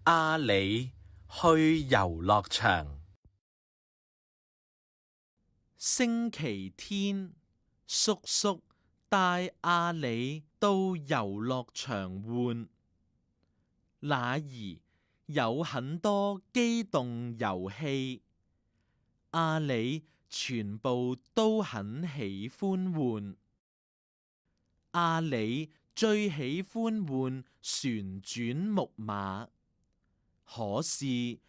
阿里去遊樂場。星期天，叔叔帶阿里到遊樂場玩，那兒有很多機動遊戲，阿里全部都很喜歡玩。阿里最喜歡玩旋轉木馬，可是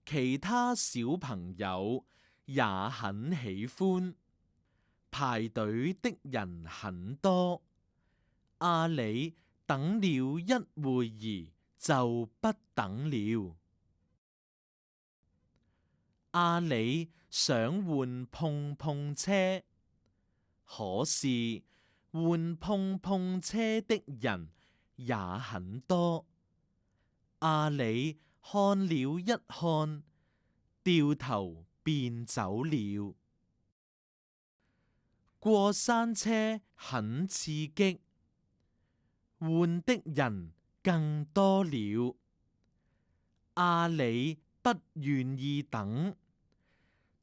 其他小朋友也很喜歡。排隊的人很多，阿里等了一會兒就不等了。阿里想換碰碰車，可是換碰碰車的人也很多。阿里看了一看，掉頭便走了。過山車很刺激，換的人更多了。阿里不願意等，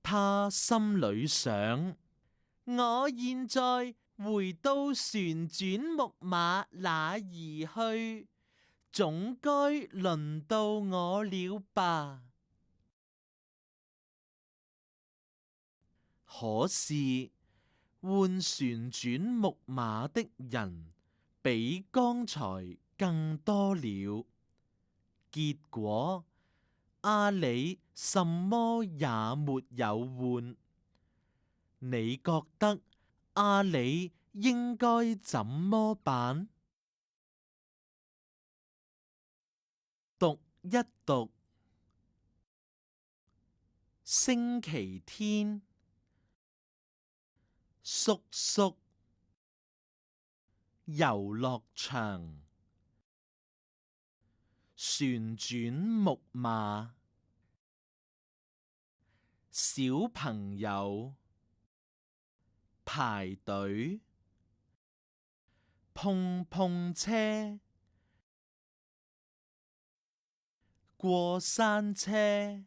他心裏想：我現在回到旋轉木馬那兒去，總該輪到我了吧？可是換旋轉木馬的人比剛才更多了，結果阿里什麼也沒有換。你覺得阿里應該怎麼辦？讀一讀。星期天，叔叔，遊樂場，旋轉木馬，小朋友，排隊，碰碰車，過山車。